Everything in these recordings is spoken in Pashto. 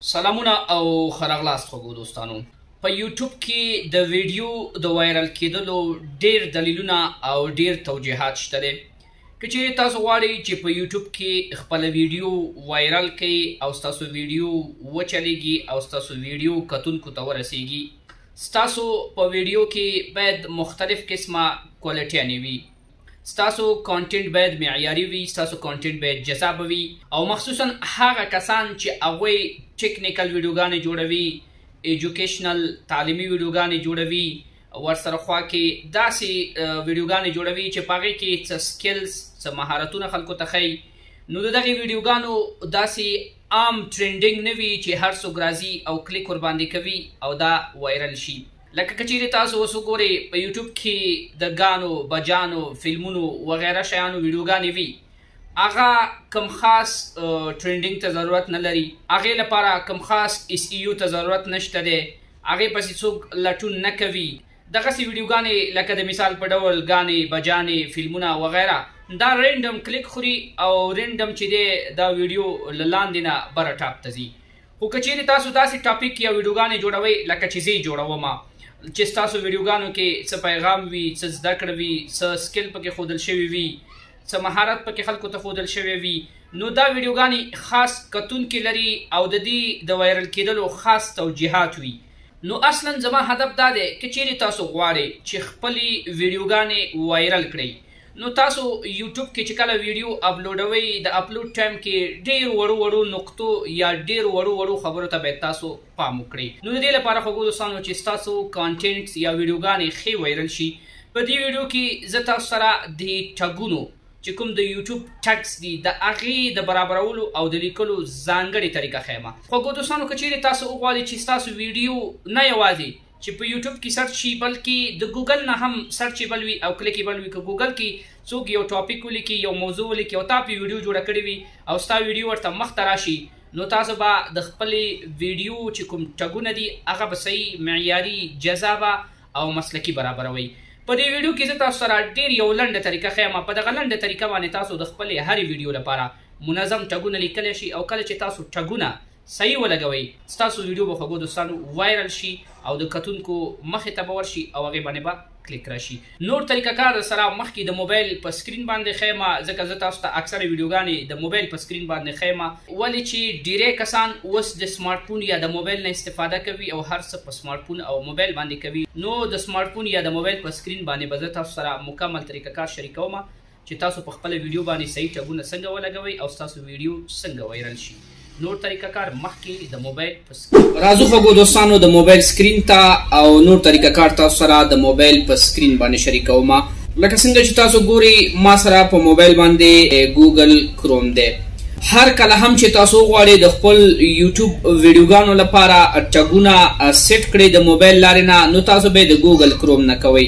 سلامونه او خراغلاست خوږو دوستانو. په یوټیوب کې د ویډیو د وایرل کېدلو ډیر دلیلونه او ډیر توجیهات شته دي. که چیرې تاسو غواړئ چې په یوټیوب کې خپل ویډیو وایرل کړئ او ستاسو ویډیو وچلیږي او ستاسو ویډیو کتونکو ته ورسیږي، ستاسو په ویډیو کې باید مختلف قسمه کوالټیانې وي. ستاسو کانټینټ باید معیاري وي، ستاسو کانټینټ باید جذاب وي، او مخصوصا هغه کسان چې هغوی ټیکنیکل ویډیوګانې جوړوي، ایجوکیشنل تعلیمي ویډیوګانې جوړوي، ورسره خوا کې داسې ویډیوګانې جوړوي چې په هغې کې څه سکلز څه مهارتونه خلکو ته ښیي، نو د دغې ویډیوګانو داسې عام ټرینډینګ نه وي چې هر څوک راځي او کلیک ورباندې کوي او دا وایرل شي. لکه که چیرې تاسو اوس وګورئ په یوټیوب کې د ګانو بجانو فلمونو وغیره شیانو ویډیوګانې وي، هغه کم خاص ټرینډینګ ته ضرورت نه لري، هغې لپاره کم خاص SEO ته ضرورت نشته دی، هغې پسې څوک لټون نه کوي. دغسې ویډیوګانې لکه د مثال په ډول ګانې بجانې فلمونه وغیره دا رینډم کلیک خوري او رینډم چې دی دا ویډیو له لاندې نه بره ټاپ ته ځي. خو که چیرې تاسو داسې ټاپک یا ویډیوګانې جوړوئ لکه چې زه یې جوړومه، چې ستاسو ویډیوګانو کې څه پیغام وي، څه زده کړه وي، څه سکل پکې ښودل شوي وي، څه مهارت پکې خلکو ته ښودل شوی وي، نو دا ویډیوګانې خاص کتونکي لري او د دې د وایرل کېدلو خاص توجیهات وي. نو اصلا زما هدف دا دی که چیرې تاسو غواړئ چې خپلې ویډیوګانې وایرل کړئ، نو تاسو یوټیوب کې چې کله ویډیو اپلوډوئ د اپلوډ ټایم کې ډیر وړو نقطو یا ډیر وړو خبرو ته باید تاسو پام وکړئ. نو د دې لپاره خوږو دوستانو چې ستاسو کانټینټ یا ویډیوګانې ښې وایرل شي، په دې ویډیو کې زه تاسو سره د ټګونو چې کوم د یوټیوب ټګس دي د هغې د برابرولو او د لیکلو ځانګړې طریقه ښیم. خوږو دوستانو که چیرې تاسو وغواړئ چې ستاسو ویډیو نه یوازې چې په یوټیوب کې سرچ شي بلکې د ګوګل نه هم سرچیبل وي او کلیکیبل وي، که ګوګل کې څوک یو ټاپک ولیکي، یو موضوع ولیکي او تا پې ویډیو جوړه کړې وي او ستا ویډیو ورته مخ ته راشي، نو تاسو به د خپلې ویډیو چې کوم ټګونه دي هغه به صحیح معیاري جذابه او مسلکي برابروئ. په دې ویډیو کې زه تاسو سره ډېر یو لنډه طریقه ښیم. په دغه لنډه طریقه باندې تاسو د خپلې هرې ویډیو لپاره منظم ټګونه لیکلی شي او کله چې تاسو ټګونه صحیح ولګوئ ستاسو ویډیو به خوږو دوستانو وایرل شي او د کتونکو مخې ته به ورشي او هغې باندې به کلیک راشي. نور طریقه کار در سره مخکې د موبایل په سکرین باندې ښیم، ځکه زه تاسو ته اکثره ویډیوګانې د موبایل په سکرین باندې ښیم، ولې چې ډیری کسان اوس د سمارټ فون یا د موبایل نه استفاده کوي او هر څه په سمارټ فون او موبایل باندې کوي. نو د سمارټ فون یا د موبایل په سکرین باندې به زه تاسو سره مکمل طریقه کار شریکوم چې تاسو په خپله ویډیو باندې صحیح ټګونه څنګه ولګوئ او ستاسو ویډیو څنګه وایرل شي. نور طریقه کار مخکې د موبایل په سکرین راځو خوږو دوستانو د موبایل سکرین ته او نور طریقه کار تاسو سره د موبایل په سکرین باندې شریکوم. لکه څنګه چې تاسو ګورئ ما سره په موبایل باندې ګوګل کروم دی. هر کله هم چې تاسو غواړئ د خپل یوټیوب ویډیوګانو لپاره ټګونه سیټ کړئ د موبایل لارې نه، نو تاسو به د ګوګل کروم نه کوئ.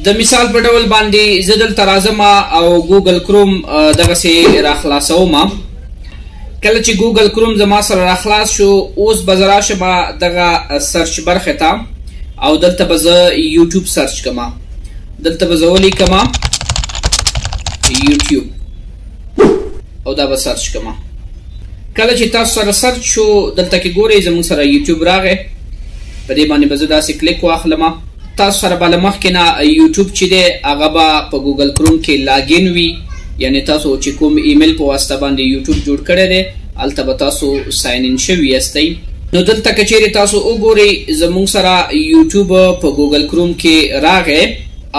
د مثال په ډول باندې زه دلته راځم او ګوګل کروم دغسې راخلاصوم. کله چې ګوګل کروم زما سره راخلاص شو، اوس به زه راشم دغه سرچ برخې ته او دلته به زه یوټیوب سرچ کړم. دلته به زه ولیکم یوټیوب او دا به سرچ کړم. کله چې تاسو سره سرچ شو دلته کې ګورئ زموږ سره یوټیوب راغی، په دې باندې به زه داسې کلیک واخلم. تاسو سره به له مخکې نه یوټیوب چې دی هغه به په ګوګل کروم کې لاګین وي، یعنی تاسو چې کوم ایمیل په واسطه باندې یوټیوب جوړ کړی دی هلته به تاسو ساین ان شوي یاستئ. نو دلته که چیرې تاسو وګورئ زموږ سره یوټیوب په ګوګل کروم کې راغی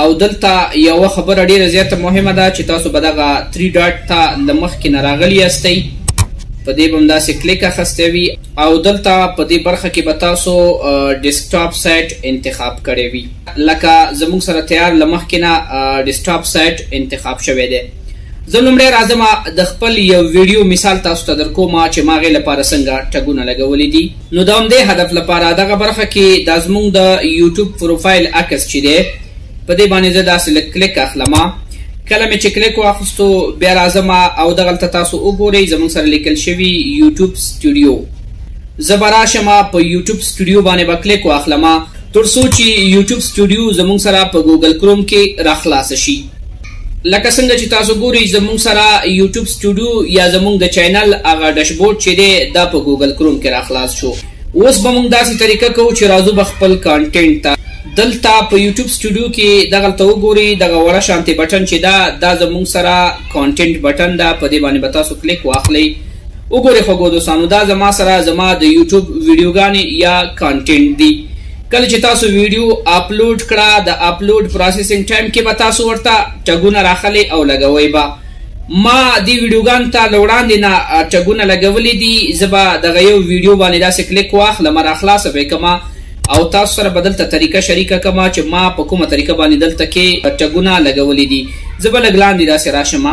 او دلته یوه خبره ډیره زیاته مهمه ده چې تاسو به دغه 3 ډاټ ته له مخکې نه راغلي یاستئ، په دې به هم داسې کلیک اخیستی وي او دلته په دې برخه کې به تاسو ډیسکټاپ سایټ انتخاب کړی وي. لکه زموږ سره تیار له مخکې نه ډیسکټاپ سایټ انتخاب شوی دی. زه لومړی راځم د خپل یو ویډیو مثال تاسو ته درکوم چې ما هغې لپاره څنګه ټګونه لګولی دي. نو د همدې هدف لپاره دغه برخه کې دا زموږ د یوټیوب پروفایل عکس چې دی په دې باندې زه داسې لږ کلیک اخلم. کله مې چې کلیک واخیستو بیا راځم او دغلته تاسو وګورئ زموږ سره لیکل شوي یوټیوب سټوډیو. زه به راشم په یوټیوب سټوډیو باندې به کلیک واخلم تر څو چې یوټیوب سټوډیو زموږ سره په ګوګل کروم کې راخلاصه شي. لکه څنګه چې تاسو ګورئ زموږ سره یوټیوب سټوډیو یا زموږ د چینل هغه ډیشبورډ چې دی دا په ګوګل کروم کې راخلاص شو. اوس به موږ داسې طریقه کوو چې راځو به خپل کانټینټ ته دلته په یوټیوب سټوډیو کې دغلته وګورئ دغه وړه شانتې بټن چې دا زموږ سره کانټینټ بټن ده، په دې باندې به تاسو کلیک واخلئ. وګورئ خوږو دوستانو دا زما سره زما د یوټیوب ویډیوګانې یا کانټینټ دي. کله چې تاسو ویډیو اپلوډ کړه د اپلوډ پروسیسینګ ټایم کې به تاسو ورته ټګونه راخلئ او لګوئ به. ما دې ویډیوګانو ته له وړاندې نه ټګونه لګولي دي. زه به دغه یو ویډیو باندې داسې کلیک واخلم راخلاصه به یې کړمه او تاسو سره به دلته طریقه شریکه کړمه چې ما په کومه طریقه باندې دلته کې ټګونه لګولي دي. زه به لږ لاندې داسې راشم.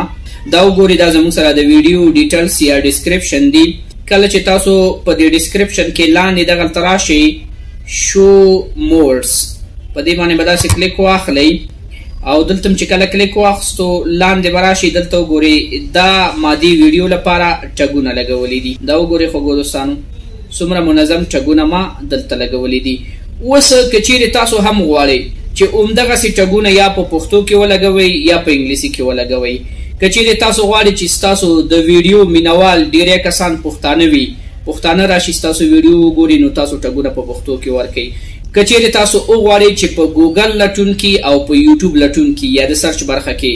دا وګورئ دا زموږ سره د ویډیو ډیټیلز یا ډسکرپشن دي. کله چې تاسو په دې ډسکرپشن کې لاندې دغلته راشئ شو مورز په دې باندې به داسې کلیک واخلئ او دلته چې کله کلیک واخستو لاندې به راشئ دلته وګورئ دا ما دې ویډیو لپاره ټګونه لګولي دي. دا وګورئ خوږو دوستانو څومره منظم ټګونه ما دلته لګولي دي. اوس که چیرې تاسو هم غواړئ چې همدغسې ټګونه یا په پښتو کې ولګوئ یا په انګلیسي کې ولګوئ. که چیرې تاسو غواړئ چې ستاسو د ویډیو مینوال ډیری کسان پښتانه وي، پښتانه راشي ستاسو ویډیو وګوري نو تاسو ټګونه په پښتو کې ورکړئ. که چیرې تاسو وغواړئ چې په ګوګل لټون کې او په یوټیوب لټون کې یا د سرچ برخه کې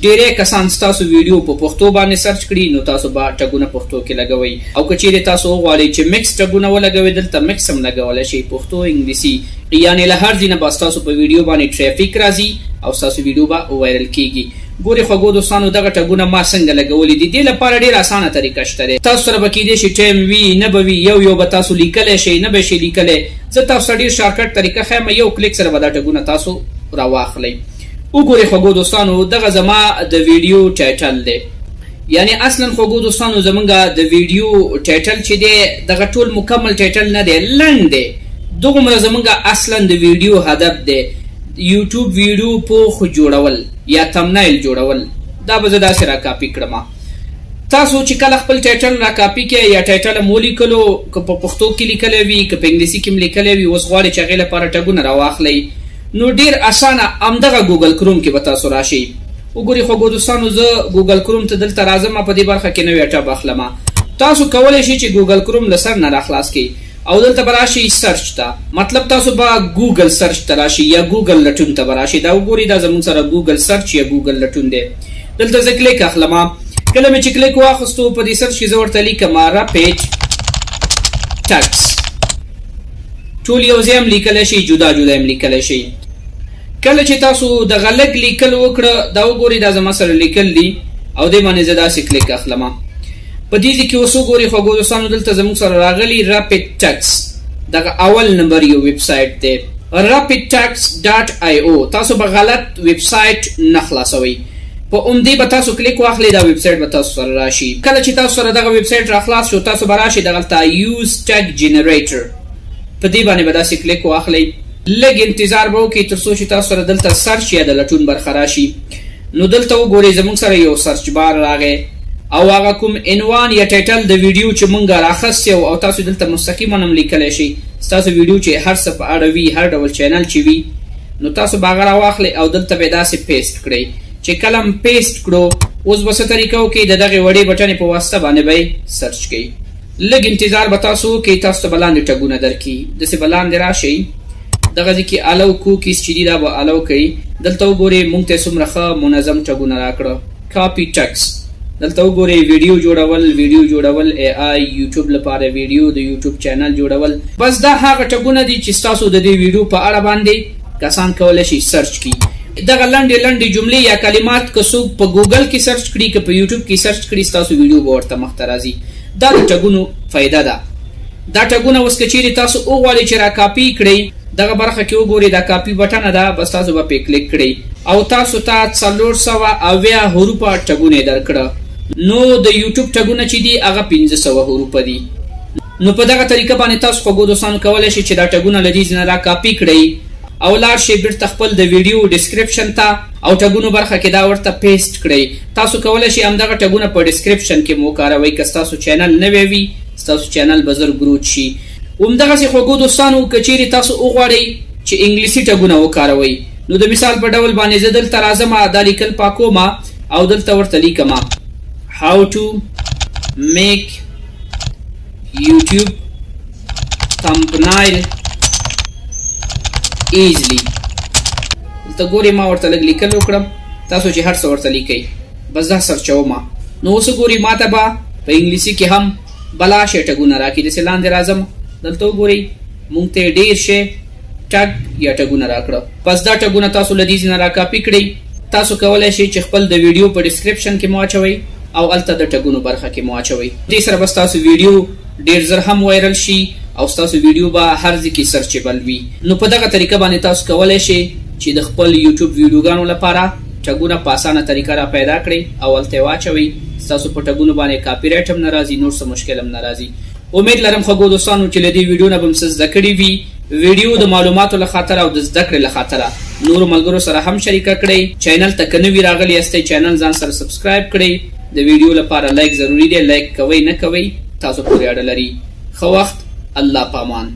ډیری کسان ستاسو ویډیو په پښتو باندې سرچ کړي نو تاسو به ټګونه پښتو کې لګوئ. او که چیرې تاسو وغواړئ چې مکس ټګونه ولګوئ دلته مکس هم لګولی شئ پښتو انګلیسي، یعنې له هر ځای نه به ستاسو په ویډیو باندې ټرافیک راځي او ستاسو ویډیو به وایرل کیږي. ګورئ خوږو دوستانو دغه ټګونه ما څنګه لګولي دي. دې لپاره ډېره اسانه طریقه شته دی. تاسو سره به کیدای شي ټایم وي نه به وي، یو به تاسو لیکلی شئ نه به شئ لیکلی. زه تاسو ته ډېر شارټکټ طریقه ښیم، یو کلیک سره به دا ټګونه تاسو راواخلئ. وګورئ خوږو دوستانو دغه زما د ویډیو ټایټل دی. یعنې اصلا خوږو دوستانو زمونږ د ویډیو ټایټل چې دی دغه ټول مکمل ټایټل نه دی، لنډ دی. دغومره زمونږ اصلا د ویډیو هدف دی یوټیوب ویډیو پوخ جوړول یا تمنایل جوړول. دا به زه داسې را کاپي کړم. تاسو چې کله خپل ټایټل را کاپي کړئ یا ټایټل مو لیکلو که په پښتو کې لیکلی وي که په انګلیسي کې هم لیکلی وي، اوس غواړئ چې هغې لپاره ټګونه راواخلئ نو ډېر اسانه همدغه ګوګل کروم کې به تاسو راشئ. وګورئ خوږو دوستانو زه ګوګل کروم ته دلته راځم، په دې برخه کې نوی ټب اخلم. تاسو کولی شئ چې ګوګل کروم له سر نه راخلاص کړئ او دلته به راشئ سرچ ته، مطلب تاسو به ګوګل سرچ ته راشئ یا ګوګل لټون ته به راشئ. دا وګورئ دا زموږ سره ګوګل سرچ یا ګوګل لټون دی. دلته زه کلیک اخلم. کله مې چې کلیک واخیستو په دې سرچ کې زه ورته لیکم راپیډ ټکس. ټول یو ځای هم لیکلی شئ، جدا جدا هم لیکلی شئ. کله چې تاسو دغه لږ لیکل وکړه دا وګورئ دا زما سره لیکل دي او دې باندې زه داسې کلیک اخلم. په دې ځای کې اوس وګورئ خوږو دوستانو دلته زموږ سره راغلي راپیډ ټکس دغه اول نمبر یو ویب سایټ دی rapidtax.io. تاسو به غلط ویب سایټ نه خلاصوئ، په همدې به تاسو کلیک واخلئ دا ویب سایټ به تاسو سره راشي. کله چې تاسو سره دغه ویب سایټ راخلاص شو تاسو به راشئ دغلته یوز ټګ جنریټر په دې باندې به داسې کلیک واخلئ. لږ انتظار به وکړئ تر څو چې تاسو سره دلته سرچ یا د لټون برخه راشي. نو دلته وګورئ زموږ سره یو سرچ بار راغی او هغه کوم عنوان یا ټایټل د ویډیو چې مونږ راخستی او تاسو دلته مستقیما هم لیکلی شئ. ستاسو ویډیو چې هر څه په اړه وي، هر ډول چینل چې وي، نو تاسو به هغه راواخلئ او دلته به یې داسې پیسټ کړئ. چې کله هم پیسټ کړو اوس به څه طریقه وکړئ د دغې وړې بټنې په واسطه باندې به یې سرچ کړئ. لږ انتظار به تاسو وکړئ، تاسو ته به لاندې ټګونه درکړي. داسې به لاندې راشئ دغه ځای کې الو کوکیز چې دي دا به الو کوئ. دلته وګورئ مونږ ته څومره ښه منظم ټګونه راکړه. کاپي ټکس دلته وګورئ ویډیو جوړول اے آی یوټیوب لپاره ویډیو د یوټیوب چینل جوړول. بس دا هغه ټګونه دي چې ستاسو د دې ویډیو په اړه باندې کسان کولی شي سرچ کړي. دغه لنډې جملې یا کلمات که څوک په ګوګل کې سرچ کړي که په یوټیوب کې سرچ کړي ستاسو ویډیو به ورته مخته راځي. دا د ټګونو فایده ده. دا ټګونه اوس که چیرې تاسو وغواړئ چې را کاپي کړئ دغه برخه کې وګورئ دا کاپي بټنه ده، بس تاسو به پې کلیک کړئ او تاسو ته 470 حروفه ټګونه درکړه. نو د یوټیوب ټګونه چې دي هغه 1500 حروفه دي. نو په دغه طریقه باندې تاسو خوږو دوستانو کولی شئ چې دا ټګونه له دې ځای نه را کاپي کړئ او لاړ شئ بیرته خپل د ویډیو ډسکرپشن ته او ټګونو برخه کې دا ورته پیسټ کړئ. تاسو کولی شئ همدغه ټګونه په ډسکرپشن کې مو وکاروئ. که ستاسو چینل نوی وي ستاسو چینل به زر ګروت شي. همدغسې خوږو دوستانو که چیرې تاسو وغواړئ چې انګلیسي ټګونه وکاروئ نو د مثال په ډول باندې زه دلته راځم دا لیکل پاکوم او دلته ورته لیکم how to make YouTube thumbnail easily. دلته ګورئ ما ورته لږ لیکل وکړم، تاسو چې هر څه ورته لیکئ بس دا سرچوم. نو اوس ګورئ ماته به په انګلیسي کې هم بلا شی ټګونه راکړي. داسې لاندې راځم، دلته وګورئ مونږ ته ډېر شی ټګ یا ټګونه راکړه. پس دا ټګونه تاسو له دې ځای نه راکاپي کړئ. تاسو کولی شئ چې خپل د ویډیو په ډسکرپشن کې مو اچوئ او هلته د ټګونو برخه کې مو اچوئ. دې سره به ستاسو ویډیو ډېر زر هم وایرل شي او ستاسو ویډیو به هر ځای کې سرچیبل وي. نو په دغه طریقه باندې تاسو کولی شئ چې د خپل یوټیوب ویډیوګانو لپاره ټګونه په اسانه طریقه را پیدا کړئ او هلته یې واچوئ. ستاسو په ټګونو باندې کاپي رایټ هم نه راځي، نور څه مشکل هم نه راځي. امید لرم خوږو دوستانو چې له دې ویډیو نه به م څه زده کړي وي. ویډیو د معلوماتو له خاطره او د زده کړې له خاطره نورو ملګرو سره هم شریکه کړئ. چینل ته که نوي راغلي یاستئ چینل ځان سره سبسکرایب کړئ. د ویډیو لپاره لایک ضروري دی، لایک کوئ نه کوئ تاسو پورې اړه لري. ښه وخت، الله پامان.